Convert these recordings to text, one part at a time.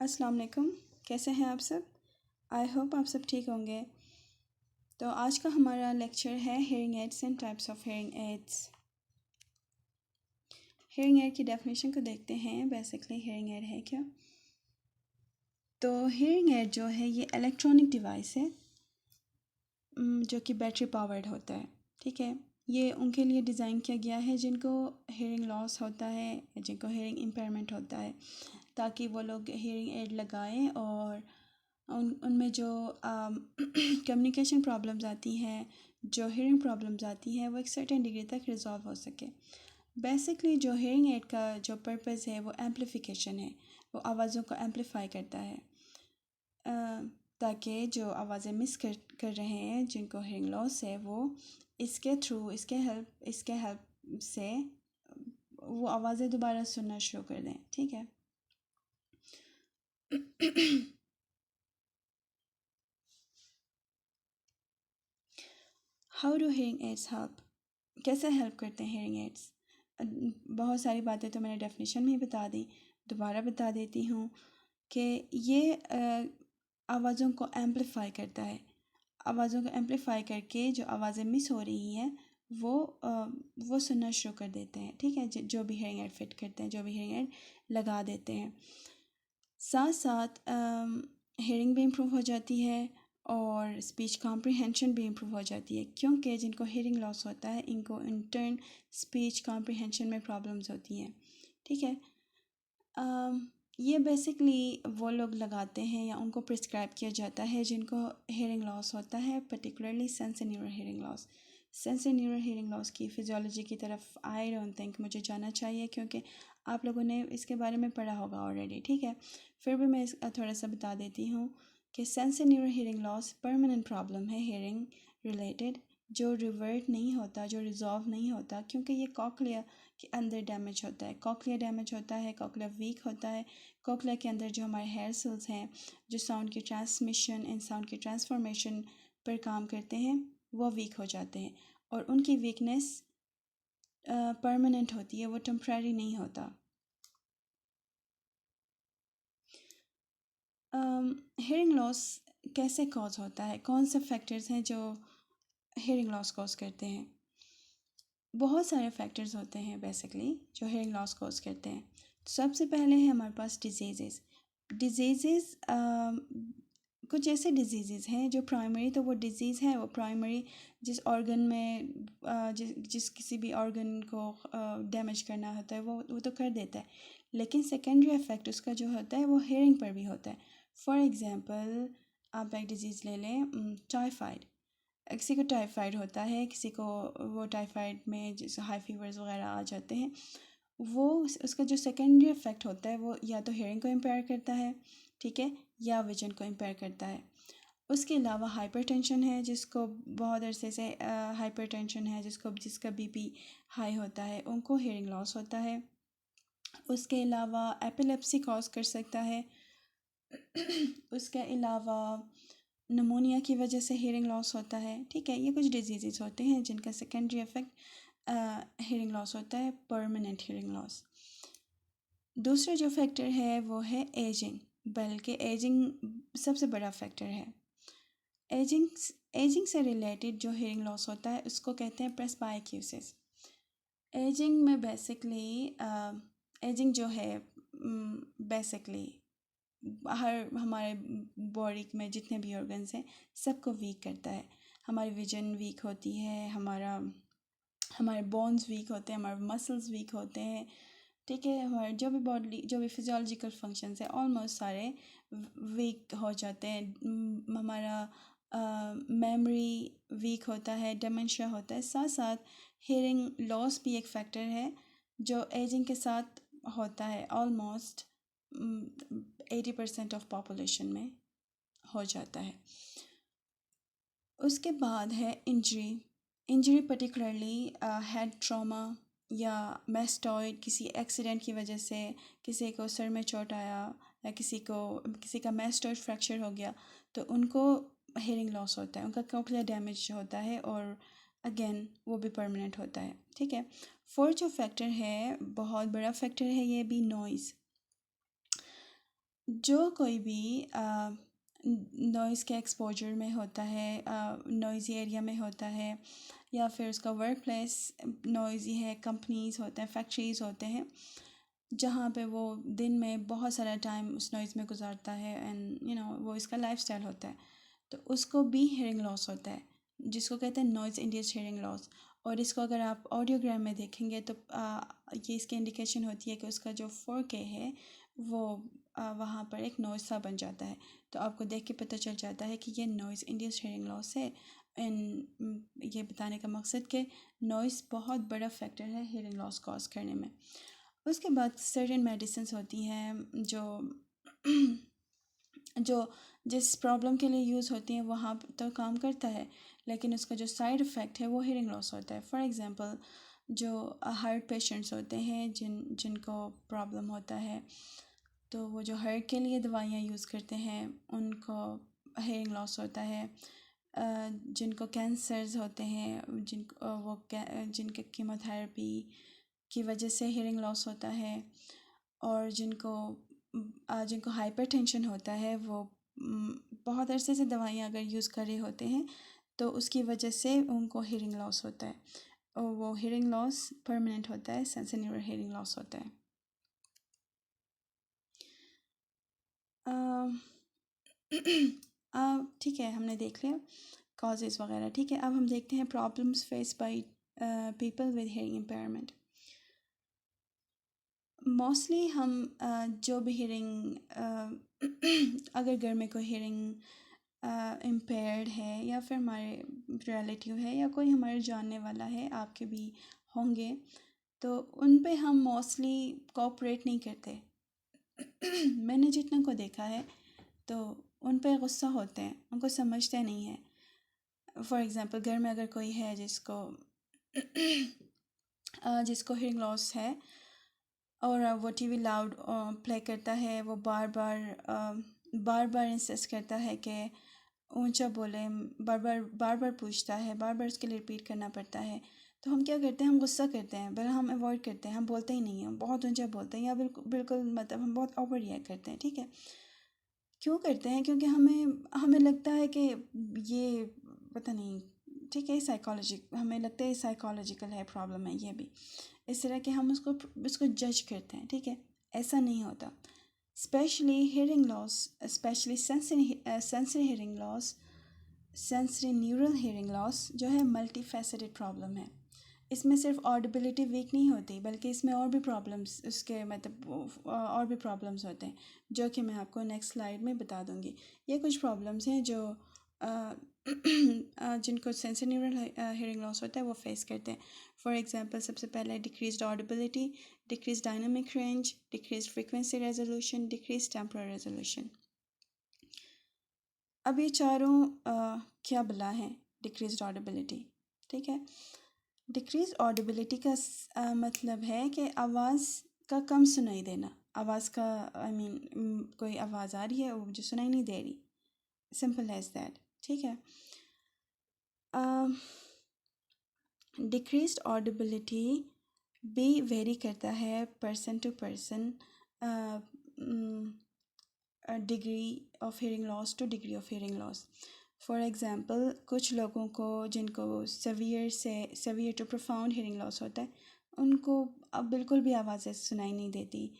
अस्सलाम वालेकुम। कैसे हैं आप सब? आई होप आप सब ठीक होंगे। तो आज का हमारा लेक्चर है hearing ads and types of hearing ads. Hearing aid की डेफिनेशन को देखते हैं। बेसिकली हेयरिंग एड है क्या? तो हेयरिंग एड जो है ये इलेक्ट्रॉनिक डिवाइस है जो कि बैटरी पावर्ड होता है। ठीक है, ये उनके लिए डिज़ाइन किया गया है जिनको हेयरिंग लॉस होता है, जिनको हेयरिंग इम्पेयरमेंट होता है, ताकि वो लोग हेयरिंग एड लगाएं और उनमें जो कम्युनिकेशन प्रॉब्लम्स आती हैं, जो हेयरिंग प्रॉब्लम्स आती हैं, वो एक सर्टेन डिग्री तक रिजॉल्व हो सके। बेसिकली जो हेयरिंग एड का जो पर्पस है वो एम्पलीफिकेशन है। वो आवाज़ों को एम्पलीफाई करता है ताकि जो आवाज़ें मिस कर रहे हैं, जिनको हेयरिंग लॉस है, वो इसके थ्रू इसके हेल्प से वो आवाज़ें दोबारा सुनना शुरू कर दें। ठीक है। How do hearing ads help? कैसे हेल्प करते हैं हेयरिंग एड्स? बहुत सारी बातें तो मैंने डेफिनेशन में ही बता दी, दोबारा बता देती हूँ कि ये आवाज़ों को एम्पलीफाई करता है। आवाज़ों को एम्पलीफाई करके जो आवाज़ें मिस हो रही हैं वो सुनना शुरू कर देते हैं। ठीक है, जो भी हेयरिंग एड फिट करते हैं, जो भी हेयरिंग एड लगा देते हैं, साथ साथ हेयरिंग भी इम्प्रूव हो जाती है और स्पीच कॉम्प्रिहेंशन भी इम्प्रूव हो जाती है, क्योंकि जिनको हेयरिंग लॉस होता है इनको इन टर्न स्पीच कॉम्प्रिहेंशन में प्रॉब्लम्स होती हैं। ठीक है, ये बेसिकली वो लोग लगाते हैं या उनको प्रिस्क्राइब किया जाता है जिनको हेयरिंग लॉस होता है, particularly sensorineural hearing loss. Sensorineural hearing loss की फिजियोलॉजी की तरफ आई डोंट थिंक मुझे जाना चाहिए, क्योंकि आप लोगों ने इसके बारे में पढ़ा होगा ऑलरेडी। ठीक है, फिर भी मैं थोड़ा सा बता देती हूँ कि सेंसोन्यूरल हेयरिंग लॉस परमानेंट प्रॉब्लम है हेयरिंग रिलेटेड, जो रिवर्ट नहीं होता, जो रिजॉल्व नहीं होता, क्योंकि ये कॉकलिया के अंदर डैमेज होता है। कॉकलिया डैमेज होता है, कॉकलिया वीक होता है। कॉकलिया के अंदर जो हमारे हेयर सेल्स हैं, जो साउंड की ट्रांसमिशन एंड साउंड की ट्रांसफॉर्मेशन पर काम करते हैं, वो वीक हो जाते हैं और उनकी वीकनेस परमानेंट होती है, वो टेम्परेरी नहीं होता। हेयरिंग लॉस कैसे कॉज होता है? कौन से फैक्टर्स हैं जो हेयरिंग लॉस कॉज करते हैं? बहुत सारे फैक्टर्स होते हैं बेसिकली जो हेयरिंग लॉस कॉज करते हैं। सबसे पहले है हमारे पास डिजीज़ेज़ कुछ ऐसे डिजीज़ हैं जो प्राइमरी, तो वो डिजीज़ है वो प्राइमरी जिस ऑर्गन में जिस किसी भी ऑर्गन को डैमेज करना होता है वो तो कर देता है, लेकिन सेकेंडरी इफेक्ट उसका जो होता है वो हेयरिंग पर भी होता है। फॉर एग्ज़ाम्पल आप एक डिजीज़ ले लें, टाइफाइड। किसी को टाइफाइड होता है, किसी को वो टाइफाइड में जैसे हाई फीवर्स वगैरह आ जाते हैं, वो उसका जो सेकेंडरी इफेक्ट होता है वो या तो हेयरिंग को इम्पेयर करता है, ठीक है, या विजन को इम्पेयर करता है। उसके अलावा हाइपरटेंशन है, जिसको बहुत अरसे से हाइपरटेंशन है, जिसका बीपी हाई होता है, उनको हेयरिंग लॉस होता है। उसके अलावा एपिलेप्सी कॉज कर सकता है। उसके अलावा नमोनिया की वजह से हेयरिंग लॉस होता है। ठीक है, ये कुछ डिजीज़ होते हैं जिनका सेकेंडरी इफेक्ट हेयरिंग लॉस होता है, परमानेंट हेयरिंग लॉस। दूसरा जो फैक्टर है वो है एजिंग, बल्कि एजिंग सबसे बड़ा फैक्टर है। एजिंग एजिंग से रिलेटेड जो हेयरिंग लॉस होता है उसको कहते हैं प्रेस्बाइक्यूसिस। एजिंग में बेसिकली एजिंग जो है बेसिकली हमारे बॉडी में जितने भी ऑर्गन्स हैं सबको वीक करता है। हमारी विजन वीक होती है, हमारे बोन्स वीक होते हैं, हमारे मसल्स वीक होते हैं। ठीक है, हमारे जो भी बॉडी जो भी फिजियोलॉजिकल फंक्शंस हैं ऑलमोस्ट सारे वीक हो जाते हैं। हमारा मेमोरी वीक होता है, डिमेंशिया होता है। साथ साथ हेयरिंग लॉस भी एक फैक्टर है जो एजिंग के साथ होता है। ऑलमोस्ट 80% ऑफ पॉपुलेशन में हो जाता है। उसके बाद है इंजरी पर्टिकुलरली हेड ट्रॉमा या मैस्टॉइड, किसी एक्सीडेंट की वजह से किसी को सर में चोट आया या किसी का मैस्टॉइड फ्रैक्चर हो गया, तो उनको हेयरिंग लॉस होता है, उनका कॉक्लियर डैमेज होता है और अगेन वो भी परमानेंट होता है। ठीक है, फोर्थ जो फैक्टर है, बहुत बड़ा फैक्टर है ये भी, नॉइज़। जो कोई भी नॉइज़ के एक्सपोजर में होता है, नॉइज़ी एरिया में होता है, या फिर उसका वर्क प्लेस नॉइज़ी है, कंपनीज़ होते हैं, फैक्ट्रीज़ होते हैं, जहाँ पे वो दिन में बहुत सारा टाइम उस नॉइज़ में गुजारता है, एंड वो इसका लाइफस्टाइल होता है, तो उसको भी हियरिंग लॉस होता है, जिसको कहते हैं नॉइज़ इंड्यूस्ड हियरिंग लॉस। और इसको अगर आप ऑडियोग्राम में देखेंगे तो ये इसकी इंडिकेशन होती है कि उसका जो 4K है वो वहाँ पर एक नॉइज़ सा बन जाता है, तो आपको देख के पता चल जाता है कि ये नॉइज़ इंड्यूस्ड हियरिंग लॉस है। एंड ये बताने का मकसद कि नॉइज़ बहुत बड़ा फैक्टर है हियरिंग लॉस कॉज करने में। उसके बाद सर्टेन मेडिसिन्स होती हैं जो जो जिस प्रॉब्लम के लिए यूज़ होती हैं वहाँ तो काम करता है, लेकिन उसका जो साइड इफ़ेक्ट है वो हियरिंग लॉस होता है। फॉर एग्ज़ाम्पल, जो हार्ट पेशेंट्स होते हैं जिनको प्रॉब्लम होता है, तो वो जो हार्ट के लिए दवाइयाँ यूज़ करते हैं उनको हियरिंग लॉस होता है। जिनको कैंसर्स होते हैं, जिनके कीमोथेरेपी की वजह से हियरिंग लॉस होता है, और जिनको हाइपरटेंशन होता है, वो बहुत अरसे से दवाइयाँ अगर यूज़ कर रहे होते हैं तो उसकी वजह से उनको हियरिंग लॉस होता है, और वो हियरिंग लॉस परमानेंट होता है, सेंसरी न्यूरल हियरिंग लॉस होता है। ठीक है, हमने देख लिया कॉजेज़ वगैरह। ठीक है, अब हम देखते हैं problems face by people with hearing impairment. Mostly हम जो भी हियरिंग अगर घर में कोई हियरिंग इम्पेयर्ड है, या फिर हमारे रिलेटिव है, या कोई हमारे जानने वाला है, आपके भी होंगे, तो उन पे हम मोस्टली कोऑपरेट नहीं करते। मैंने जितना को देखा है तो उन पे गुस्सा होते हैं, उनको समझते नहीं है। फॉर एग्ज़ाम्पल, घर में अगर कोई है जिसको हियरिंग लॉस है, और वो टीवी लाउड प्ले करता है, वो बार बार इंसिस्ट करता है कि ऊंचा बोले, बार बार पूछता है, बार बार उसके लिए रिपीट करना पड़ता है, तो हम क्या करते हैं, हम गुस्सा करते हैं, बल्कि हम अवॉइड करते हैं, हम बोलते ही नहीं हैं, हम बहुत ऊंचा बोलते हैं, या बिल्कुल बिल्कुल मतलब हम बहुत ओवर रिएक्ट करते हैं। ठीक है, क्यों करते हैं? क्योंकि हमें हमें लगता है कि ये पता नहीं, ठीक है, साइकोलॉजी, हमें लगता है साइकोलॉजिकल है, प्रॉब्लम है ये भी, इस तरह के हम उसको जज करते हैं। ठीक है, ऐसा नहीं होता। Specially hearing loss, specially sensory hearing loss, sensory neural hearing loss जो है मल्टी फैसेटेड प्रॉब्लम है। इसमें सिर्फ ऑडिबिलिटी वीक नहीं होती, बल्कि इसमें और भी प्रॉब्लम्स, उसके मतलब और भी प्रॉब्लम्स होते हैं, जो कि मैं आपको नेक्स्ट स्लाइड में बता दूंगी। ये कुछ प्रॉब्लम्स हैं जो जिनको सेंसरी न्यूरल हियरिंग लॉस होता है वो फेस करते हैं। फॉर एग्जांपल, सबसे पहले decrease audibility, decrease dynamic range, decrease frequency resolution, decrease temporal resolution. अब ये चारों क्या बला हैं? Decrease audibility. ठीक है, डिक्रीज ऑडिबिलिटी का मतलब है कि आवाज़ का कम सुनाई देना, आवाज़ का आई मीन कोई आवाज़ आ रही है वो मुझे सुनाई नहीं दे रही, सिंपल एज दैट। ठीक है, डिक्रीज ऑडिबिलिटी भी वेरी करता है person to person, degree of hearing loss to degree of hearing loss. For example, कुछ लोगों को जिनको severe to profound hearing loss होता है, उनको अब बिल्कुल भी आवाज़ें सुनाई नहीं देती।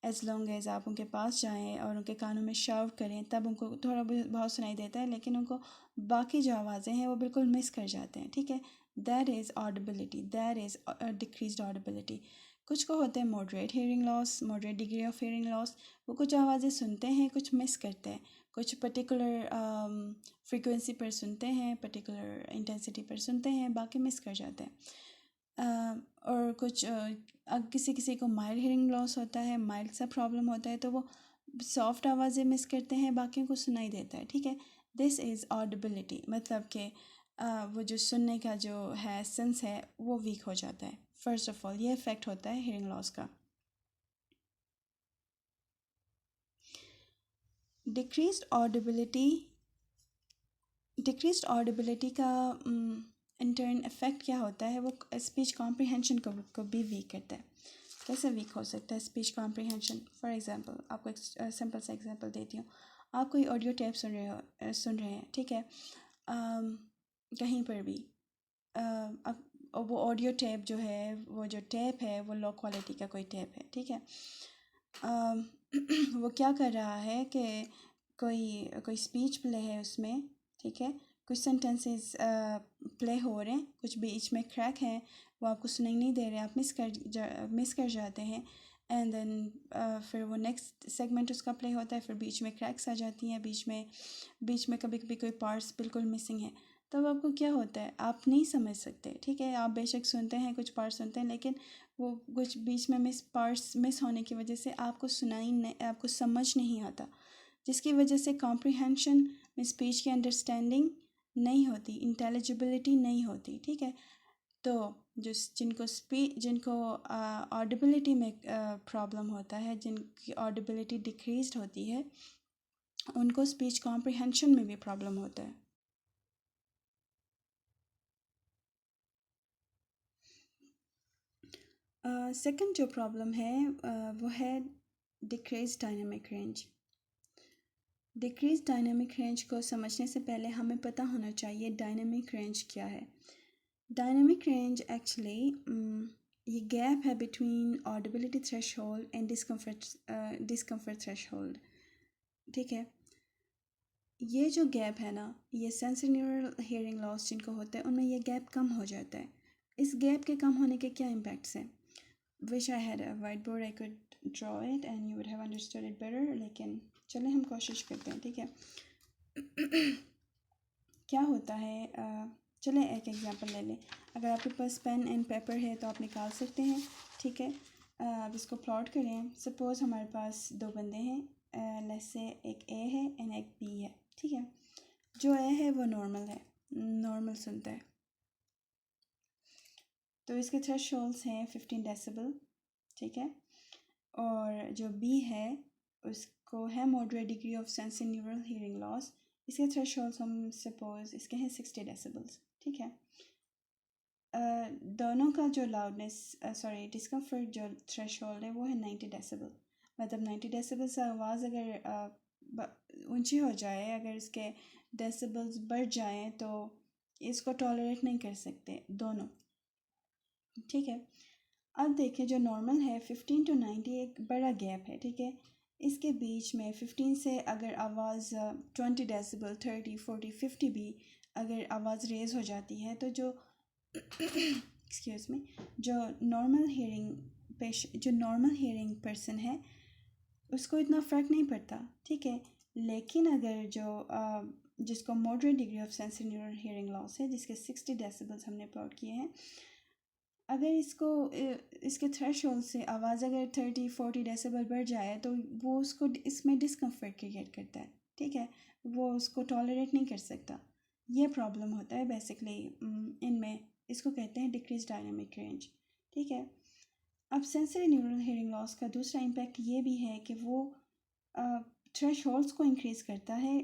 एज़ लॉन्ग एज़ आप उनके पास जाएं और उनके कानों में शाउट करें, तब उनको थोड़ा बहुत सुनाई देता है, लेकिन उनको बाकी जो आवाज़ें हैं वो बिल्कुल मिस कर जाते हैं। ठीक है, that is audibility, that is decrease audibility. कुछ को होता है moderate hearing loss, moderate degree of hearing loss. वो कुछ आवाज़ें सुनते हैं, कुछ मिस करते हैं, कुछ पर्टिकुलर फ्रीक्वेंसी पर सुनते हैं, पर्टिकुलर इंटेंसिटी पर सुनते हैं, बाकी मिस कर जाते हैं। और कुछ किसी किसी को माइल्ड हियरिंग लॉस होता है, माइल्ड सा प्रॉब्लम होता है, तो वो सॉफ्ट आवाज़ें मिस करते हैं, बाकियों को सुनाई देता है। ठीक है, दिस इज़ ऑडिबिलिटी, मतलब कि वो जो सुनने का जो है सेंस है वो वीक हो जाता है। फर्स्ट ऑफ ऑल ये इफ़ेक्ट होता है हियरिंग लॉस का। डिक्रीज्ड ऑडिबिलिटी का इन टर्न इफ़ेक्ट क्या होता है, वो स्पीच कॉम्प्रिहेंशन को भी वीक करता है। कैसे वीक हो सकता है स्पीच कॉम्प्रिहेंशन? फॉर एग्ज़ाम्पल आपको एक सिंपल सा एग्जांपल देती हूँ। आप कोई ऑडियो टेप सुन रहे हैं, ठीक है। कहीं पर भी अब वो ऑडियो टेप जो है, वो जो टेप है वो लो क्वालिटी का कोई टेप है, ठीक है। अम, वो क्या कर रहा है कि कोई कोई स्पीच प्ले है उसमें, ठीक है। कुछ सेंटेंसेस प्ले हो रहे हैं, कुछ बीच में क्रैक हैं, वो आपको सुनाई नहीं दे रहे, आप मिस कर जाते हैं। एंड देन फिर वो नेक्स्ट सेगमेंट उसका प्ले होता है, फिर बीच में क्रैक्स आ जाती हैं, बीच में कभी कभी कोई पार्ट्स बिल्कुल मिसिंग है। तब आपको क्या होता है, आप नहीं समझ सकते, ठीक है। आप बेशक सुनते हैं, कुछ पार्ट सुनते हैं, लेकिन वो कुछ बीच में पार्ट्स मिस होने की वजह से आपको समझ नहीं आता, जिसकी वजह से कॉम्प्रिहेंशन में स्पीच की अंडरस्टैंडिंग नहीं होती, इंटेलिजिबिलिटी नहीं होती, ठीक है। तो जिनको ऑडिबिलिटी में प्रॉब्लम होता है, जिनकी ऑडिबिलिटी डिक्रीज्ड होती है, उनको स्पीच कॉम्प्रिहेंशन में भी प्रॉब्लम होता है। सेकंड जो प्रॉब्लम है वो है decrease dynamic range. Decrease dynamic range को समझने से पहले हमें पता होना चाहिए डायनामिक रेंज क्या है। डायनामिक रेंज एक्चुअली ये गैप है between audibility threshold and discomfort threshold, ठीक है। ये जो गैप है ना, ये सेंसरी न्यूरल हियरिंग लॉस जिनको होता है उनमें ये गैप कम हो जाता है। इस गैप के कम होने के क्या इम्पैक्ट्स हैं? Wish I had a white board, I could draw it and you would have understood it better, लेकिन चलें हम कोशिश करते हैं, ठीक है। क्या होता है, चलें एक एग्जांपल ले लें। अगर आपके पास पेन एंड पेपर है तो आप निकाल सकते हैं, ठीक है। अब इसको प्लॉट करें। सपोज़ हमारे पास दो बंदे हैं, लेट्स से एक ए है एंड एक बी है, ठीक है। जो ए है वो नॉर्मल सुनता है, तो इसके थ्रेशोल्ड्स हैं 15 डेसिबल, ठीक है। और जो बी है उसको है moderate degree of sensory neural hearing loss, इसके थ्रेशोल्ड्स हम सपोज इसके हैं 60 डेसिबल्स, ठीक है। दोनों का जो डिस्कम्फर्ट जो थ्रेशोल्ड है वो है 90 डेसिबल। मतलब 90 डेसिबल से आवाज़ अगर ऊंची हो जाए, अगर इसके डेसिबल्स बढ़ जाएं तो इसको टॉलरेट नहीं कर सकते दोनों, ठीक है। अब देखें जो नॉर्मल है 15 to 90 एक बड़ा गैप है, ठीक है। इसके बीच में 15 से अगर आवाज़ 20 डेसिबल 30 40 50 भी अगर आवाज़ रेज हो जाती है तो जो एक्सक्यूज़ मी, जो नॉर्मल हियरिंग पर्सन है उसको इतना फ़र्क नहीं पड़ता, ठीक है। लेकिन अगर जिसको moderate degree of sensory neural hearing loss है, जिसके 60 डेसिबल्स हमने प्लॉट किए हैं, अगर इसके थ्रेशोल्ड से आवाज़ अगर 30-40 डेसिबल बढ़ जाए तो वो उसको इसमें डिस्कम्फर्ट क्रिएट करता है, ठीक है। वो उसको टॉलरेट नहीं कर सकता। ये प्रॉब्लम होता है बेसिकली इनमें, इसको कहते हैं डिक्रीज डायनामिक रेंज, ठीक है। अब सेंसरी न्यूरल हियरिंग लॉस का दूसरा इम्पैक्ट ये भी है कि वो थ्रेशोल्ड्स को इंक्रीज़ करता है।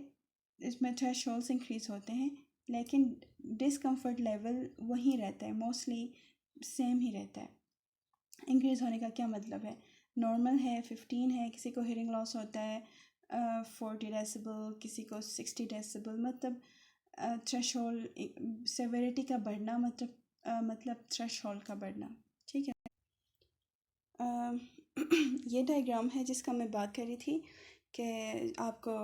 इसमें थ्रेशोल्ड्स इंक्रीज़ होते हैं लेकिन डिस्कम्फर्ट लेवल वहीं रहता है, मोस्टली सेम ही रहता है। इंक्रीज़ होने का क्या मतलब है? नॉर्मल है 15 है, किसी को हियरिंग लॉस होता है 40 डेसिबल, किसी को 60 डेसिबल। मतलब थ्रेशोल्ड सेवेरिटी का बढ़ना, मतलब थ्रेशोल्ड का बढ़ना, ठीक है। ये डायग्राम है जिसका मैं बात कर रही थी कि आपको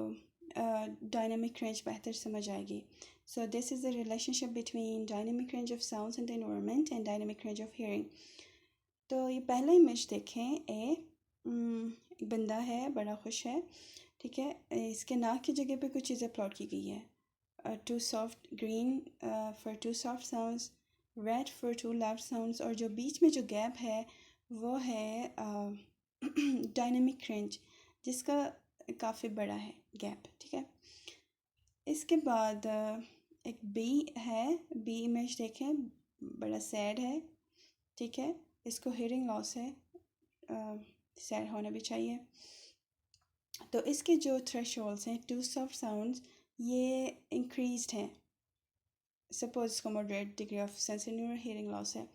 डायनामिक रेंज बेहतर समझ आएगी। So this is the relationship between dynamic range of sounds in the environment and dynamic range of hearing. तो ये पहला इमेज देखें, एक बंदा है, बड़ा खुश है, ठीक है। इसके नाक की जगह पे कुछ चीज़ें प्लॉट की गई है। Too soft green for too soft sounds, red for too loud sounds, और जो बीच में जो गैप है वो है डायनामिक रेंज, जिसका काफ़ी बड़ा है गैप, ठीक है। इसके बाद एक बी है, बी इमेज देखें, बड़ा सैड है, ठीक है। इसको हियरिंग लॉस है, सैड होना भी चाहिए। तो इसके जो थ्रेशोल्ड्स हैं टू सॉफ्ट साउंड्स, ये इंक्रीज्ड हैं। सपोज इसको moderate degree of sensory neural hearing loss है।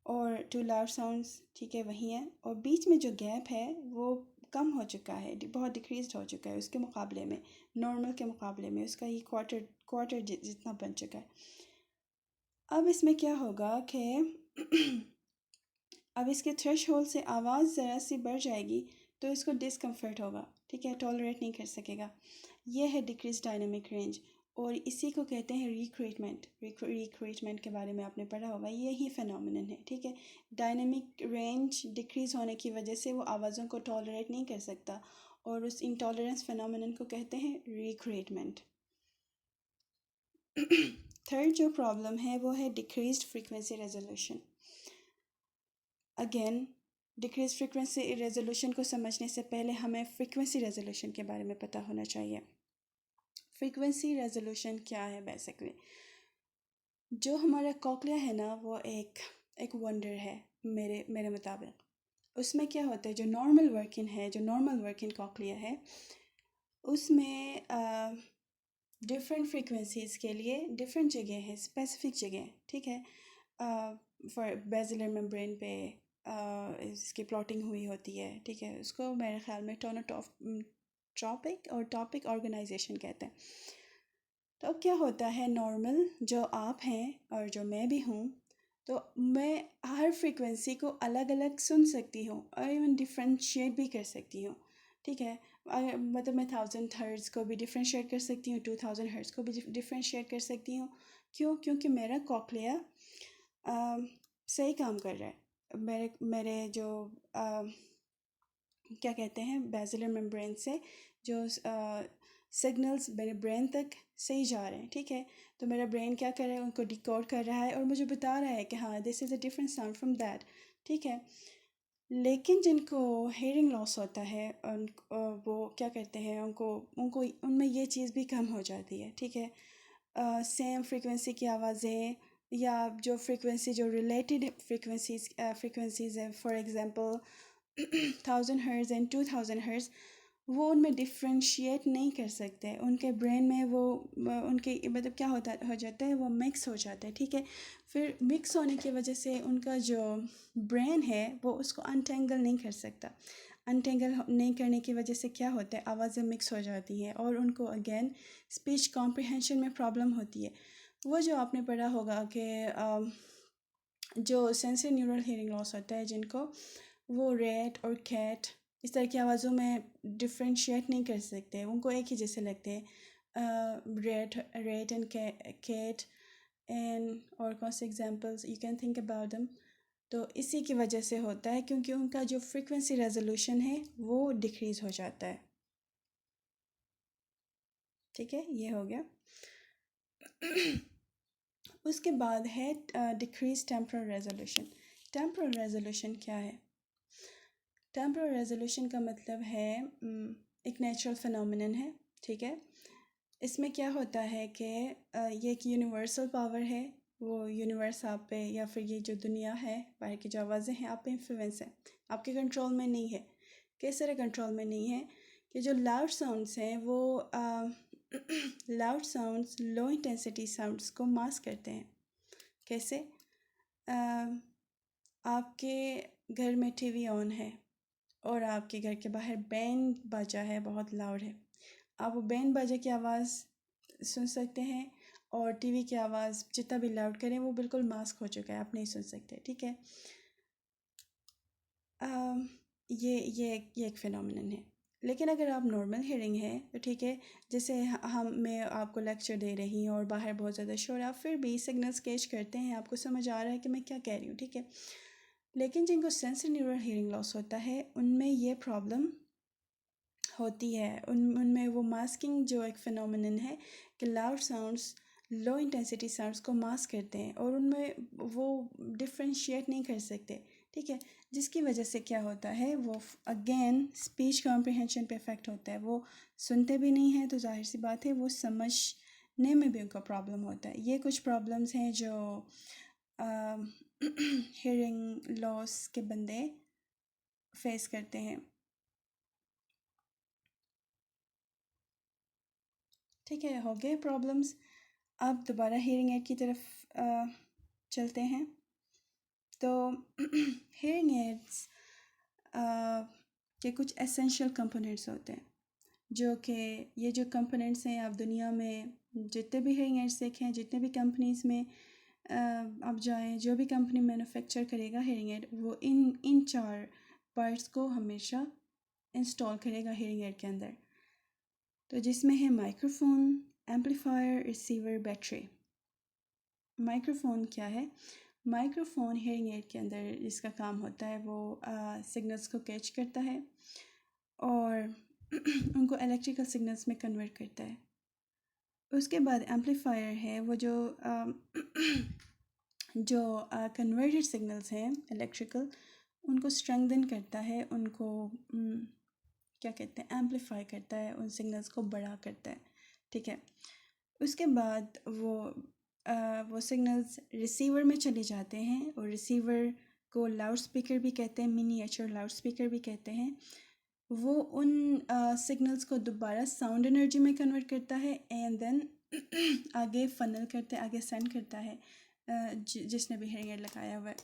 और टू लाउड साउंड्स, ठीक है, वही है। और बीच में जो गैप है वो कम हो चुका है, बहुत डिक्रीज़ हो चुका है उसके मुकाबले में, नॉर्मल के मुकाबले में उसका ही क्वार्टर क्वार्टर जितना बन चुका है। अब इसमें क्या होगा कि अब इसके थ्रेश होल्ड से आवाज़ ज़रा सी बढ़ जाएगी तो इसको डिस्कम्फर्ट होगा, ठीक है, टॉलरेट नहीं कर सकेगा। ये है डिक्रीज डायनेमिक रेंज, और इसी को कहते हैं रिक्रूटमेंट। रिक्रूटमेंट के बारे में आपने पढ़ा होगा, यही फिनोमिनन है, ठीक है। डायनेमिक रेंज डिक्रीज़ होने की वजह से वो आवाज़ों को टॉलरेट नहीं कर सकता, और उस इंटॉलरेंस फिनोमिनन को कहते हैं रिक्रूटमेंट। थर्ड जो प्रॉब्लम है वो है decreased frequency resolution. Again, decrease frequency resolution को समझने से पहले हमें फ्रीक्वेंसी रेजोल्यूशन के बारे में पता होना चाहिए। फ्रीक्वेंसी रेजोल्यूशन क्या है? बेसिकली जो हमारा कॉक्लिया है ना, वो एक वंडर है मेरे मेरे मुताबिक। उसमें क्या होता है, जो नॉर्मल वर्किंग कॉक्लिया है, उसमें डिफरेंट फ्रीक्वेंसीज़ के लिए डिफरेंट जगह है, स्पेसिफिक जगह, ठीक है। फॉर बेसिलर मेम्ब्रेन पे इसकी प्लॉटिंग हुई होती है, ठीक है। उसको मेरे ख्याल में टॉपिक ऑर्गेनाइजेशन कहते हैं। तो अब क्या होता है, नॉर्मल जो आप हैं और जो मैं भी हूँ, तो मैं हर फ्रीक्वेंसी को अलग अलग सुन सकती हूँ और इवन डिफ्रेंशिएट भी कर सकती हूँ, ठीक है। मतलब मैं 1000 हर्ट्ज़ को भी डिफ्रेंशिएट कर सकती हूँ, 2000 हर्ट्ज़ को भी डिफ्रेंशिएट कर सकती हूँ। क्यों? क्योंकि मेरा कॉक्लिया सही काम कर रहा है। मेरे मेरे जो क्या कहते हैं, बेसिलर मेम्ब्रेन से जो सिग्नल्स मेरे ब्रेन तक सही जा रहे हैं, ठीक है। तो मेरा ब्रेन क्या कर रहा है, उनको डिकोड कर रहा है और मुझे बता रहा है कि हाँ, this is a different sound from that, ठीक है। लेकिन जिनको हेयरिंग लॉस होता है वो क्या करते हैं, उनको उनको उनमें ये चीज़ भी कम हो जाती है, ठीक है। सेम फ्रीक्वेंसी की आवाज़ें या जो फ्रीक्वेंसी जो रिलेटेड फ्रीक्वेंसीज़ है, for example 1000 hertz and 2000 hertz, वो उनमें डिफ्रेंशिएट नहीं कर सकते। उनके ब्रेन में वो उनके मतलब क्या होता हो जाता है, वो मिक्स हो जाता है, ठीक है। फिर मिक्स होने की वजह से उनका जो ब्रेन है वो उसको अनटेंगल नहीं कर सकता। अनटेंगल नहीं करने की वजह से क्या होता है, आवाज़ें मिक्स हो जाती हैं और उनको अगेन स्पीच कॉम्प्रिहेंशन में प्रॉब्लम होती है। वो जो आपने पढ़ा होगा कि जो सेंसरी न्यूरल हियरिंग लॉस होता है जिनको, वो रेट और कैट इस तरह की आवाज़ों में डिफ्रेंशिएट नहीं कर सकते, उनको एक ही जैसे लगते हैं। रेट एंड कैट एंड और कौन से examples you can think about them. तो इसी की वजह से होता है, क्योंकि उनका जो फ्रीक्वेंसी रेजोल्यूशन है वो डिक्रीज़ हो जाता है, ठीक है। ये हो गया। उसके बाद है decrease temporal resolution. Temporal resolution क्या है? टेम्पोरल रेजोल्यूशन का मतलब है एक नेचुरल फिनोमिनन है, ठीक है। इसमें क्या होता है कि ये एक यूनिवर्सल पावर है। वो यूनिवर्स आप पे या फिर ये जो दुनिया है, बाहर की जो आवाज़ें हैं, आप पे इन्फ्लुएंस है, आपके कंट्रोल में नहीं है। किस तरह कंट्रोल में नहीं है कि जो लाउड साउंड्स हैं वो loud sounds low intensity sounds को मास्क करते हैं। कैसे? आपके घर में टीवी ऑन है और आपके घर के बाहर बैंड बाजा है, बहुत लाउड है। आप वो बैंड बाजा की आवाज़ सुन सकते हैं और टीवी की आवाज़ जितना भी लाउड करें वो बिल्कुल मास्क हो चुका है, आप नहीं सुन सकते, ठीक है। ये एक फिनोमिनन है। लेकिन अगर आप नॉर्मल हियरिंग है तो ठीक है, जैसे मैं आपको लेक्चर दे रही हूँ और बाहर बहुत ज़्यादा शोर है, आप फिर भी सिग्नल्स कैच करते हैं, आपको समझ आ रहा है कि मैं क्या कह रही हूँ, ठीक है। लेकिन जिनको सेंसरी न्यूरल हियरिंग लॉस होता है उनमें ये प्रॉब्लम होती है। उनमें वो मास्किंग जो एक फिनोमिनन है कि loud sounds low intensity sounds को मास्क करते हैं और उनमें वो डिफ्रेंशिएट नहीं कर सकते, ठीक है। जिसकी वजह से क्या होता है, वो अगेन स्पीच कॉम्प्रिहेंशन पे इफ़ेक्ट होता है। वो सुनते भी नहीं हैं तो जाहिर सी बात है वो समझने में भी उनको प्रॉब्लम होता है। ये कुछ प्रॉब्लम्स हैं जो हियरिंग लॉस के बंदे फेस करते हैं, ठीक है। हो गए प्रॉब्लम्स। अब दोबारा हियरिंग एड की तरफ चलते हैं। तो हेयरिंग एड्स के कुछ एसेंशियल कंपोनेंट्स होते हैं, जो कि ये जो कंपोनेंट्स हैं आप दुनिया में जितने भी हेयरिंग एड्स देखें, जितने भी कंपनीज़ में आप जाएं, जो भी कंपनी मैन्युफैक्चर करेगा हेयरिंग एड, वो इन 4 पार्ट्स को हमेशा इंस्टॉल करेगा हेयरिंग एड के अंदर। तो जिसमें है microphone, amplifier, receiver, battery. Microphone क्या है? माइक्रोफोन हेयरिंग एड के अंदर इसका काम होता है, वो सिग्नल्स को कैच करता है और उनको इलेक्ट्रिकल सिग्नल्स में कन्वर्ट करता है। उसके बाद एम्पलीफायर है, वो जो कन्वर्टेड सिग्नल्स हैं इलेक्ट्रिकल, उनको स्ट्रेंथन करता है, उनको क्या कहते हैं, एम्पलीफाई करता है, उन सिग्नल्स को बड़ा करता है। ठीक है, उसके बाद वो सिग्नल्स रिसीवर में चले जाते हैं, और रिसीवर को लाउड स्पीकर भी कहते हैं, मिनिएचर लाउड स्पीकर भी कहते हैं। वो उन सिग्नल्स को दोबारा साउंड एनर्जी में कन्वर्ट करता है एंड देन आगे फनल करते आगे सेंड करता है जिसने भी हेयरिंग एड लगाया हुआ है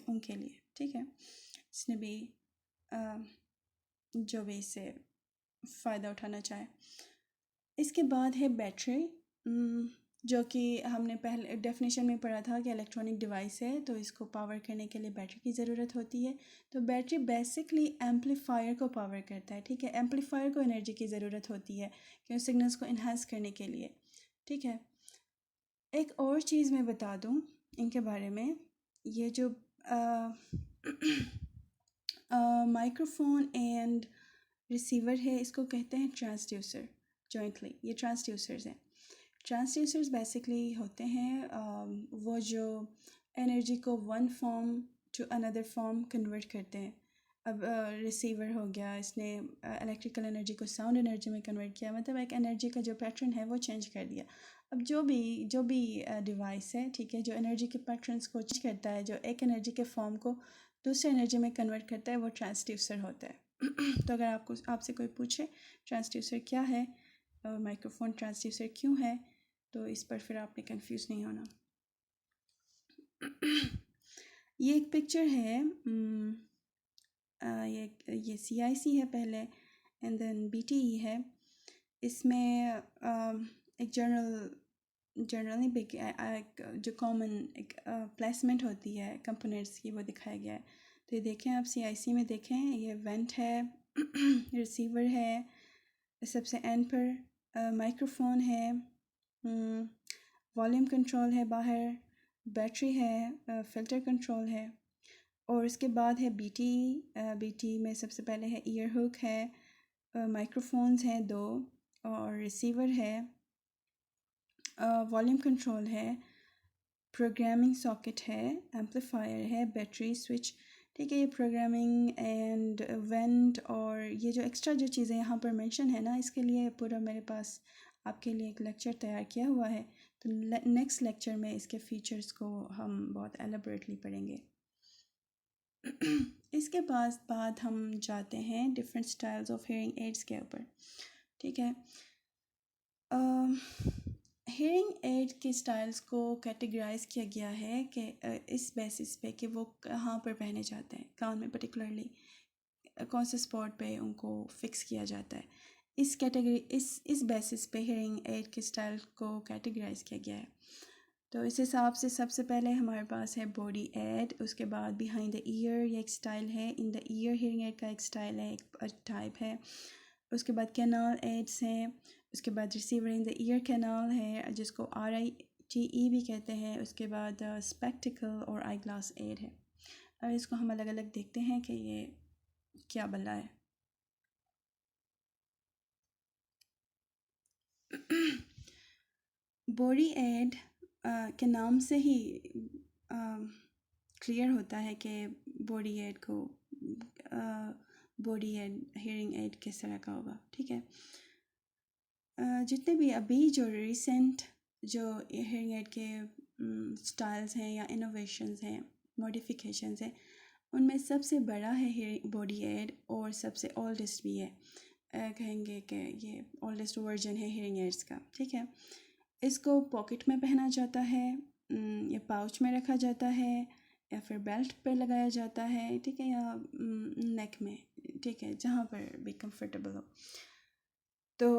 उनके लिए। ठीक है, जिसने भी जो भी इससे फ़ायदा उठाना चाहे। इसके बाद है बैटरी, जो कि हमने पहले डेफिनेशन में पढ़ा था कि इलेक्ट्रॉनिक डिवाइस है, तो इसको पावर करने के लिए बैटरी की ज़रूरत होती है। तो बैटरी बेसिकली एम्पलीफायर को पावर करता है। ठीक है, एम्पलीफायर को एनर्जी की ज़रूरत होती है कि सिग्नल्स को इन्हांस करने के लिए। ठीक है, एक और चीज़ मैं बता दूं इनके बारे में, ये जो माइक्रोफोन एंड रिसीवर है, इसको कहते हैं ट्रांसड्यूसर जॉइंटली। ये ट्रांसड्यूसर्स हैं। ट्रांसड्यूसर्स बेसिकली होते हैं वो जो एनर्जी को one form to another form convert करते हैं। अब रिसीवर हो गया, इसने इलेक्ट्रिकल एनर्जी को साउंड एनर्जी में कन्वर्ट किया, मतलब एक एनर्जी का जो पैटर्न है वो चेंज कर दिया। अब जो भी डिवाइस है, ठीक है, जो एनर्जी के पैटर्न्स को चेंज करता है, जो एक एनर्जी के फॉर्म को दूसरे एनर्जी में कन्वर्ट करता है, वो ट्रांसड्यूसर होता है। तो अगर आपसे कोई पूछे ट्रांसड्यूसर क्या है और माइक्रोफोन ट्रांसड्यूसर क्यों है, तो इस पर फिर आपने कंफ्यूज नहीं होना। ये एक पिक्चर है, ये CIC है पहले एंड देन BTE है। इसमें एक जनरल नहीं, जो कॉमन एक प्लेसमेंट होती है कंपोनेंट्स की, वो दिखाया गया है। तो ये देखें आप, CIC में देखें, ये वेंट है, रिसीवर है, सबसे एंड पर माइक्रोफोन है, वॉल्यूम कंट्रोल है बाहर, बैटरी है, फ़िल्टर कंट्रोल है, और इसके बाद है BT में सबसे पहले है ईयर हुक है, माइक्रोफोन्स हैं 2, और रिसीवर है, वॉल्यूम कंट्रोल है, प्रोग्रामिंग सॉकेट है, एम्पलीफायर है, बैटरी स्विच। ठीक है, ये प्रोग्रामिंग एंड वेंट और ये जो एक्स्ट्रा जो चीज़ें यहाँ पर मेंशन है ना, इसके लिए पूरा मेरे पास आपके लिए एक लेक्चर तैयार किया हुआ है। तो नेक्स्ट लेक्चर में इसके फीचर्स को हम बहुत एलेबरेटली पढ़ेंगे। इसके बाद हम जाते हैं different styles of hearing ads के ऊपर। ठीक है, हेयरिंग एड के स्टाइल्स को कैटेगराइज किया गया है कि इस बेसिस पे कि वो कहाँ पर पहने जाते हैं, कान में पर्टिकुलरली कौन से स्पॉट पे उनको फिक्स किया जाता है। इस बेसिस पे हेयरिंग एड के स्टाइल को कैटेगराइज किया गया है। तो इस हिसाब से सबसे पहले हमारे पास है बॉडी एड, उसके बाद बिहाइंड द ईयर, ये एक स्टाइल है, in the ear hearing add का एक स्टाइल है, एक टाइप है। उसके बाद कैनाल एड्स हैं, उसके बाद receiver in the ear canal है जिसको RITE भी कहते हैं। उसके बाद स्पेक्टिकल और आई ग्लास एड है। अब इसको हम अलग अलग देखते हैं कि ये क्या बल्ला है। बॉडी एड के नाम से ही क्लियर होता है कि बॉडी एड को बॉडी एड हेयरिंग एड किस तरह का होगा। ठीक है, जितने भी अभी जो रिसेंट जो हेयरिंग एड के स्टाइल्स हैं या इनोवेशंस हैं, मॉडिफिकेशंस हैं, उनमें सबसे बड़ा है बॉडी एड और सबसे ओल्डेस्ट भी है। कहेंगे कि ये ओल्डेस्ट वर्जन है हेयरिंग एड्स का। ठीक है, इसको पॉकेट में पहना जाता है, ये पाउच में रखा जाता है, या फिर बेल्ट पे लगाया जाता है, ठीक है, या नेक में, ठीक है, जहाँ पर भी कंफर्टेबल हो। तो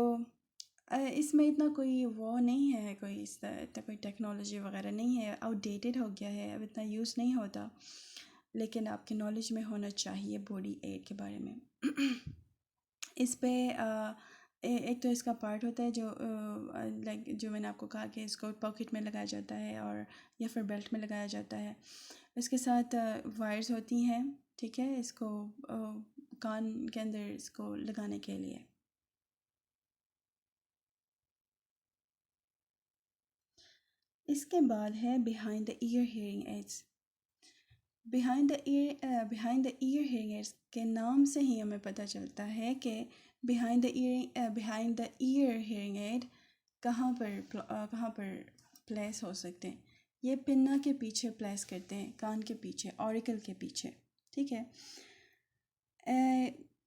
इसमें इतना कोई वो नहीं है, कोई इस तरह इतना कोई टेक्नोलॉजी वगैरह नहीं है, आउटडेटेड हो गया है, अब इतना यूज़ नहीं होता, लेकिन आपके नॉलेज में होना चाहिए बॉडी एड के बारे में। इस पे एक तो इसका पार्ट होता है जो लाइक जो मैंने आपको कहा कि इसको पॉकेट में लगाया जाता है और या फिर बेल्ट में लगाया जाता है। इसके साथ वायर्स होती हैं, ठीक है, इसको कान के अंदर इसको लगाने के लिए। इसके बाद है behind the ear hearing ads. Behind the ear hearing ads के नाम से ही हमें पता चलता है कि behind the ear hearing add कहाँ पर प्लेस हो सकते हैं। ये पिन्ना के पीछे प्लेस करते हैं, कान के पीछे, ऑरिकल के पीछे, ठीक है।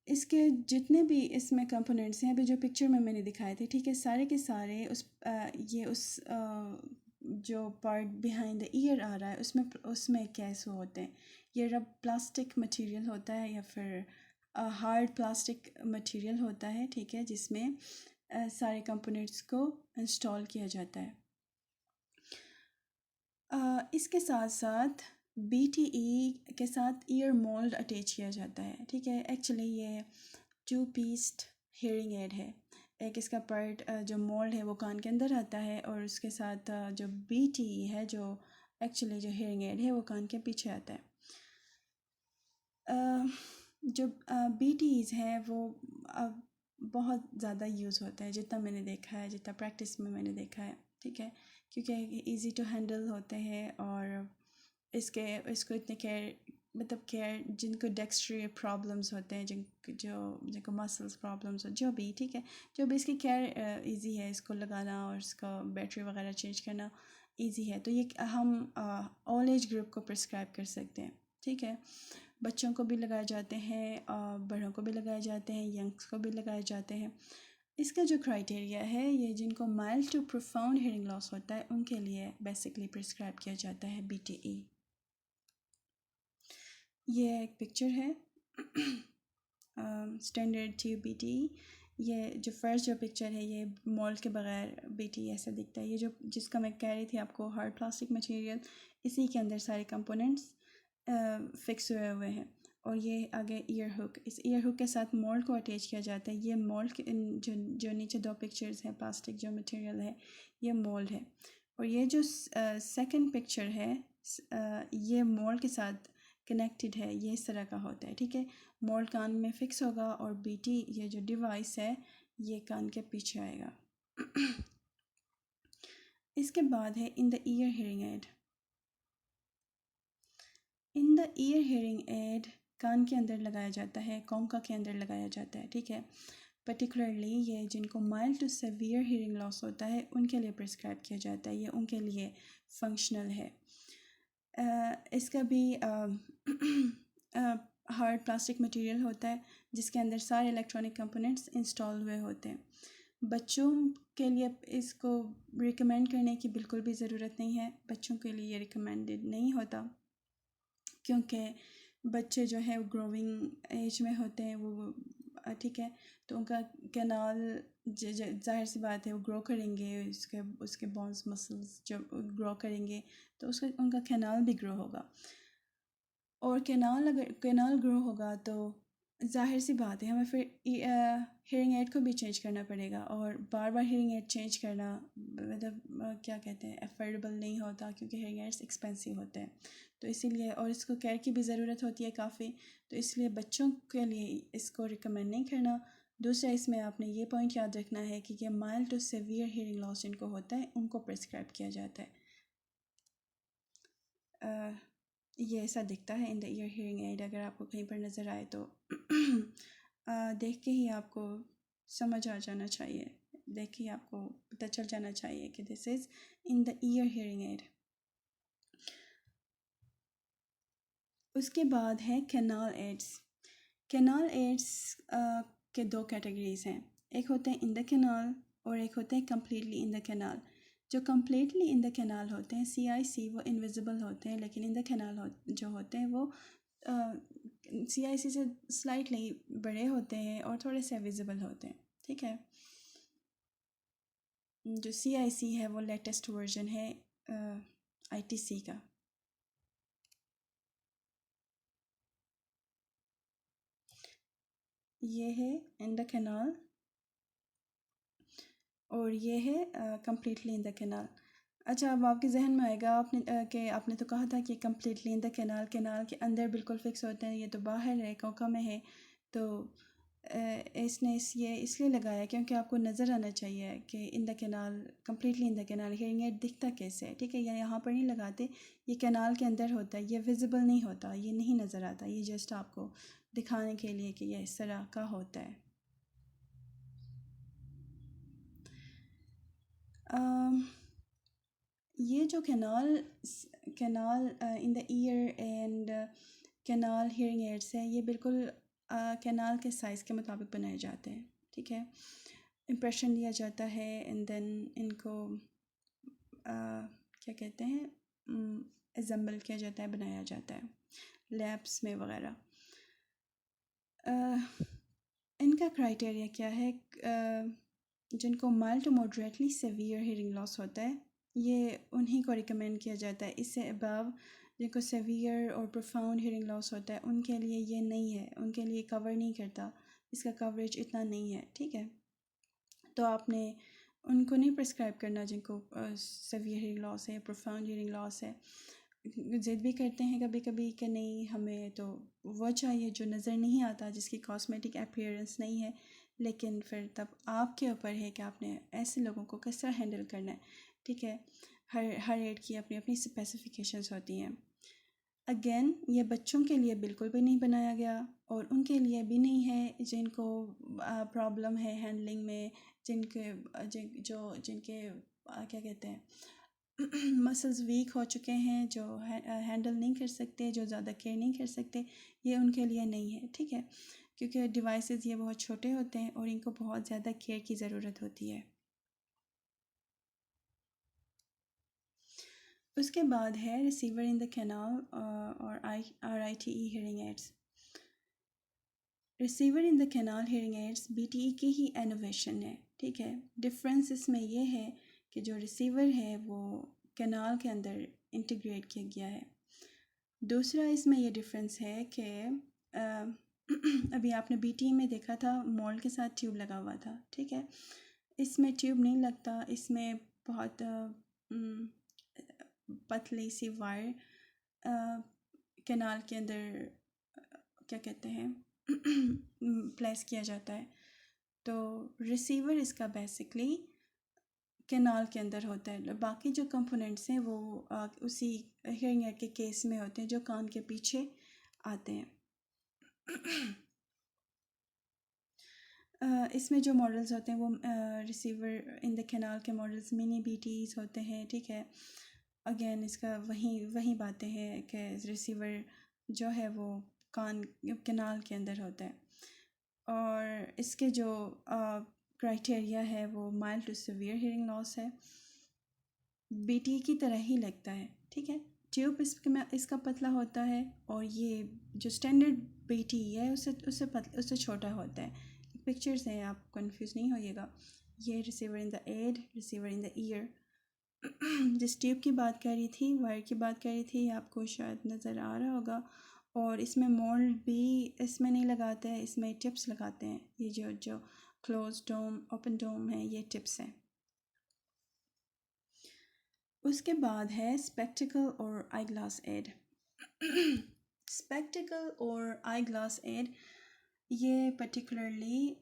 इसके जितने भी इसमें कंपोनेंट्स हैं, अभी जो पिक्चर में मैंने दिखाए थे, ठीक है, सारे के सारे जो पार्ट बिहाइंड द ईयर आ रहा है उसमें कैसे होते हैं। ये रब प्लास्टिक मटेरियल होता है या फिर हार्ड प्लास्टिक मटेरियल होता है, ठीक है, जिसमें सारे कंपोनेंट्स को इंस्टॉल किया जाता है। इसके साथ साथ BTE के साथ ईयर मोल्ड अटैच किया जाता है, ठीक है। एक्चुअली ये 2 पीस्ड हेयरिंग एड है। एक इसका पार्ट जो मोल्ड है वो कान के अंदर आता है, और उसके साथ जो BTE है, जो एक्चुअली जो हेयरिंग एड है, वो कान के पीछे आता है। जो BTEs हैं वो अब बहुत ज़्यादा यूज़ होता है, जितना मैंने देखा है, जितना प्रैक्टिस में मैंने देखा है, ठीक है, क्योंकि इजी टू हैंडल होते हैं, और इसको इतने केयर जिनको डेक्स्ट्री प्रॉब्लम्स होते हैं, जिनको मसल्स प्रॉब्लम्स हो, जो भी, ठीक है, जो भी, इसकी केयर इजी है, इसको लगाना और इसका बैटरी वगैरह चेंज करना इजी है। तो ये हम ऑल एज ग्रुप को प्रिस्क्राइब कर सकते हैं, ठीक है। बच्चों को भी लगाए जाते हैं, बड़ों को भी लगाए जाते हैं, यंग्स को भी लगाए जाते हैं। इसका जो क्राइटेरिया है, ये जिनको mild to profound hearing loss होता है उनके लिए बेसिकली प्रिस्क्राइब किया जाता है BTE। ये एक पिक्चर है स्टैंडर्ड ट्यूब BTE। ये जो फर्स्ट जो पिक्चर है, ये मोल्ड के बगैर BTE ऐसा दिखता है। ये जो जिसका मैं कह रही थी आपको, हार्ड प्लास्टिक मटेरियल, इसी के अंदर सारे कंपोनेंट्स फिक्स हुए हैं। और ये आगे ईयर हुक, इस ईयर हुक के साथ मोल्ड को अटैच किया जाता है। ये मोल्ड के जो नीचे 2 पिक्चर्स हैं, प्लास्टिक जो मटेरियल है, ये मोल्ड है। और ये जो सेकंड पिक्चर है, ये मोल्ड के साथ कनेक्टेड है, ये इस तरह का होता है, ठीक है। मोल्ड कान में फिक्स होगा और BT ये जो डिवाइस है ये कान के पीछे आएगा। इसके बाद है in the ear hearing aid. In the ear hearing aid कान के अंदर लगाया जाता है, कोंका के अंदर लगाया जाता है, ठीक है। पर्टिकुलरली ये जिनको mild to severe hearing loss होता है उनके लिए प्रिस्क्राइब किया जाता है, ये उनके लिए फंक्शनल है। इसका भी हार्ड प्लास्टिक मटेरियल होता है, जिसके अंदर सारे इलेक्ट्रॉनिक कंपोनेंट्स इंस्टॉल हुए होते हैं। बच्चों के लिए इसको रिकमेंड करने की बिल्कुल भी ज़रूरत नहीं है, बच्चों के लिए रिकमेंडेड नहीं होता, क्योंकि बच्चे जो है वो ग्रोइंग एज में होते हैं, वो ठीक है, तो उनका कैनाल जाहिर सी बात है वो ग्रो करेंगे, उसके बोन्स मसल्स जब ग्रो करेंगे तो उनका कैनाल भी ग्रो होगा, और अगर कैनाल ग्रो होगा तो जाहिर सी बात है हमें फिर हेयरिंग एड को भी चेंज करना पड़ेगा, और बार बार हेयरिंग एड चेंज करना मतलब क्या कहते हैं, एफोर्डेबल नहीं होता, क्योंकि हेयरिंग एड्स एक्सपेंसिव होते हैं। तो इसीलिए, और इसको केयर की भी ज़रूरत होती है काफ़ी, तो इसलिए बच्चों के लिए इसको रिकमेंड नहीं करना। दूसरा, इसमें आपने ये पॉइंट याद रखना है कि mild to severe hearing loss जिनको होता है उनको प्रिस्क्राइब किया जाता है। ये ऐसा दिखता है in the ear hearing add, अगर आपको कहीं पर नज़र आए तो देख के ही आपको समझ आ जाना चाहिए, देख के ही आपको पता चल जाना चाहिए कि this is in the ear hearing add. उसके बाद है कैनाल एड्स। कैनाल एड्स के 2 कैटेगरीज हैं, एक होते हैं इन द कैनाल और एक होते हैं कम्प्लीटली इन द कैनाल। जो कम्प्लीटली इन द कैनाल होते हैं CIC वो इनविजिबल होते हैं, लेकिन इन द कैनाल जो होते हैं वो CIC से स्लाइटली बड़े होते हैं और थोड़े से विजिबल होते हैं, ठीक है। जो CIC है वो लेटेस्ट वर्जन है ITC का। ये है इन द कैनाल और ये है कम्प्लीटली इन द कैनाल। अच्छा, अब आपके जहन में आएगा कि आपने तो कहा था कि कम्प्लीटली इन द कैनाल के अंदर बिल्कुल फिक्स होते हैं, ये तो बाहर है, कोका में है। तो इसने ये इसलिए लगाया क्योंकि आपको नज़र आना चाहिए कि in the canal, completely in the canal hearing aid दिखता कैसे है, ठीक है। या यहाँ पर नहीं लगाते, ये कैनाल के अंदर होता है, ये विजिबल नहीं होता, ये नहीं नज़र आता, ये जस्ट आपको दिखाने के लिए कि ये इस तरह का होता है। ये जो canal in the year and canal hearing aids है, ये बिल्कुल कैनाल के साइज़ के मुताबिक बनाए जाते हैं, ठीक है। इम्प्रेशन लिया जाता है एंड देन इनको क्या कहते हैं, असेंबल किया जाता है, बनाया जाता है लैब्स में वगैरह। इनका क्राइटेरिया क्या है, जिनको mild to moderately severe hearing loss होता है ये उन्हीं को रिकमेंड किया जाता है। इससे अबव जिनको सेवियर और प्रोफाउंड हियरिंग लॉस होता है उनके लिए ये नहीं है, उनके लिए कवर नहीं करता, इसका कवरेज इतना नहीं है, ठीक है। तो आपने उनको नहीं प्रिस्क्राइब करना जिनको सेवियर हियरिंग लॉस है, प्रोफाउंड हियरिंग लॉस है। ज़िद भी करते हैं कभी कभी कि नहीं हमें तो वो चाहिए जो नज़र नहीं आता, जिसकी कॉस्मेटिक अपीयरेंस नहीं है, लेकिन फिर तब आपके ऊपर है कि आपने ऐसे लोगों को किस तरह हैंडल करना है, ठीक है। हर एड की अपनी अपनी स्पेसिफिकेशंस होती हैं। अगेन ये बच्चों के लिए बिल्कुल भी नहीं बनाया गया और उनके लिए भी नहीं है जिनको प्रॉब्लम है हैंडलिंग में, जिनके क्या कहते हैं मसल्स वीक हो चुके हैं, जो हैंडल नहीं कर सकते, जो ज़्यादा केयर नहीं कर सकते, ये उनके लिए नहीं है, ठीक है। क्योंकि डिवाइसेस ये बहुत छोटे होते हैं और इनको बहुत ज़्यादा केयर की ज़रूरत होती है। उसके बाद है रिसीवर इन द कैनाल और RITE hearing aids. Receiver in the canal hearing aids BTE की ही इनोवेशन है, ठीक है। डिफरेंस इसमें यह है कि जो रिसीवर है वो कैनाल के अंदर इंटीग्रेट किया गया है। दूसरा इसमें यह डिफरेंस है कि अभी आपने BTE में देखा था मोल्ड के साथ ट्यूब लगा हुआ था, ठीक है। इसमें ट्यूब नहीं लगता, इसमें बहुत पतली सी वायर कैनाल के अंदर क्या कहते हैं प्लेस किया जाता है। तो रिसीवर इसका बेसिकली कैनाल के अंदर होता है, बाकी जो कंपोनेंट्स हैं वो उसी हियरिंग एड के केस में होते हैं जो कान के पीछे आते हैं। इसमें जो मॉडल्स होते हैं वो रिसीवर इन द कैनाल के मॉडल्स मिनी BTEs होते हैं, ठीक है। अगेन इसका वही बातें हैं कि रिसीवर जो है वो कान कैनाल के अंदर होता है और इसके जो क्राइटेरिया है वो mild to severe hearing loss है, BTE की तरह ही लगता है, ठीक है। ट्यूब इसका पतला होता है और ये जो स्टैंडर्ड BTE है उससे छोटा होता है। पिक्चर्स हैं, आप कंफ्यूज नहीं होइएगा। ये receiver in the aid, receiver in the ear. जिस ट्यूब की बात कर रही थी, वायर की बात कर रही थी, आपको शायद नज़र आ रहा होगा। और इसमें मोल्ड भी इसमें नहीं लगाते हैं, इसमें टिप्स लगाते हैं। ये जो क्लोज डोम ओपन डोम है ये टिप्स हैं। उसके बाद है स्पेक्टिकल और आई ग्लास एड। स्पेक्टिकल और आई ग्लास एड ये पर्टिकुलरली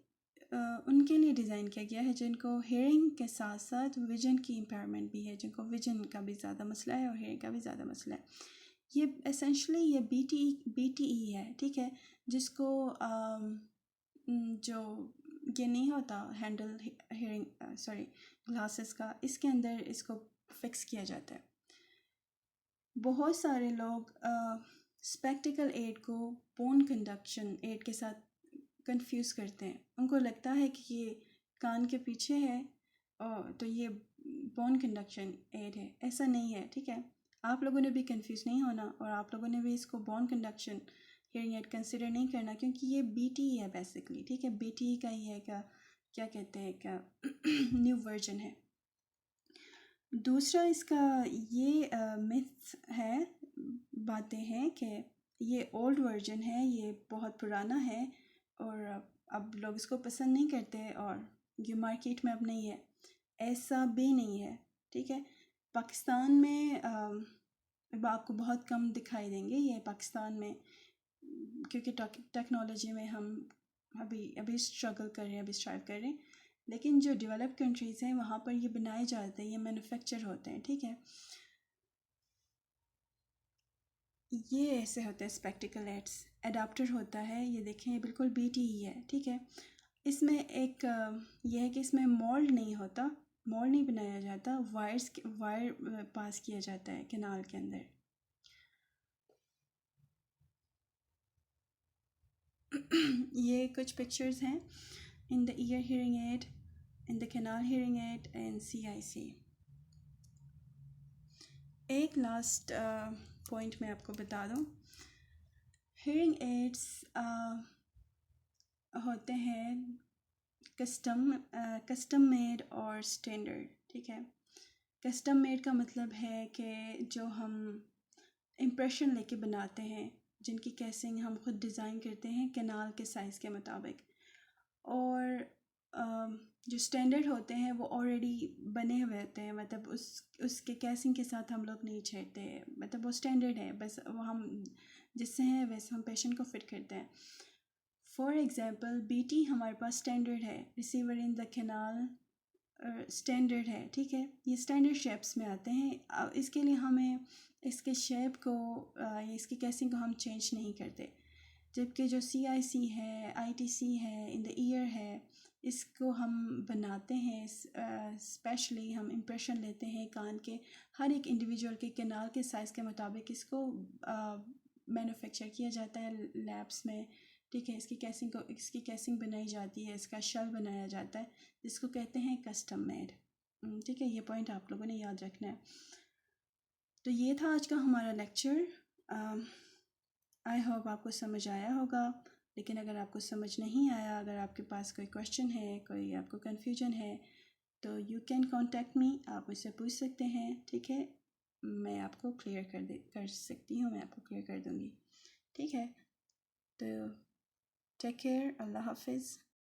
उनके लिए डिज़ाइन किया गया है जिनको हेयरिंग के साथ साथ विजन की इम्पेयरमेंट भी है, जिनको विजन का भी ज़्यादा मसला है और हेयरिंग का भी ज़्यादा मसला है। ये एसेंशली ये BTE है, ठीक है। जिसको जो ये नहीं होता हैंडल हेयरिंग ग्लासेस का, इसके अंदर इसको फिक्स किया जाता है। बहुत सारे लोग स्पेक्टिकल एड को बोन कंडक्शन एड के साथ कंफ्यूज करते हैं। उनको लगता है कि ये कान के पीछे है तो ये बोन कंडक्शन एड है, ऐसा नहीं है, ठीक है। आप लोगों ने भी कंफ्यूज नहीं होना और आप लोगों ने भी इसको bone conduction hearing aid consider नहीं करना, क्योंकि ये बीटी है बेसिकली, ठीक है। बीटी का ही है, क्या कहते हैं, क्या न्यू वर्जन है। दूसरा इसका ये मिथ है, बातें हैं कि ये ओल्ड वर्जन है, ये बहुत पुराना है और अब लोग इसको पसंद नहीं करते और ये मार्केट में अब नहीं है। ऐसा भी नहीं है, ठीक है। पाकिस्तान में अब आपको बहुत कम दिखाई देंगे ये पाकिस्तान में, क्योंकि टेक्नोलॉजी में हम अभी स्ट्रगल कर रहे हैं, अभी स्ट्राइव कर रहे हैं। लेकिन जो डेवलप कंट्रीज़ हैं वहाँ पर ये बनाए जाते हैं, ये मैन्युफैक्चर होते हैं, ठीक है। ये ऐसे होते हैं स्पेक्टिकल एड्स, एडाप्टर होता है, ये देखें, ये बिल्कुल बीटी ही है, ठीक है। इसमें एक ये है कि इसमें मोल्ड नहीं होता, मोल्ड नहीं बनाया जाता, वायर पास किया जाता है कैनाल के अंदर। ये कुछ पिक्चर्स हैं इन the ear hearing aid, in the canal hearing aid and CIC। एक लास्ट पॉइंट मैं आपको बता दूं, हियरिंग एड्स होते हैं कस्टम मेड और स्टैंडर्ड, ठीक है। कस्टम मेड का मतलब है कि जो हम इम्प्रेशन लेके बनाते हैं, जिनकी कैसिंग हम खुद डिज़ाइन करते हैं कैनाल के साइज़ के मुताबिक, और जो स्टैंडर्ड होते हैं वो ऑलरेडी बने हुए होते हैं, मतलब उसके कैसिंग के साथ हम लोग नहीं छेड़ते, मतलब वो स्टैंडर्ड है, बस वो हम जिससे हैं वैसे हम पेशेंट को फिट करते हैं। फॉर एग्ज़ाम्पल BT हमारे पास स्टैंडर्ड है, receiver in the canal standard है, ठीक है। ये स्टैंडर्ड शेप्स में आते हैं, इसके लिए हमें इसके शेप को या इसकी कैसिंग को हम चेंज नहीं करते। जबकि जो CIC है, ITC है, इन द ईयर है, इसको हम बनाते हैं, स्पेशली हम इम्प्रेशन लेते हैं कान के हर एक इंडिविजुअल के कैनाल के साइज़ के मुताबिक इसको मैन्युफैक्चर किया जाता है लैब्स में, ठीक है। इसकी कैसिंग बनाई जाती है, इसका शेल बनाया जाता है, जिसको कहते हैं कस्टम मेड, ठीक है। ये पॉइंट आप लोगों ने याद रखना है। तो ये था आज का हमारा लेक्चर। आई होप आपको समझ आया होगा, लेकिन अगर आपको समझ नहीं आया, अगर आपके पास कोई क्वेश्चन है, कोई आपको कन्फ्यूजन है, तो यू कैन कॉन्टेक्ट मी, आप मुझसे पूछ सकते हैं, ठीक है। मैं आपको क्लियर कर सकती हूँ, मैं आपको क्लियर कर दूँगी, ठीक है। तो टेक केयर, अल्लाह हाफिज़।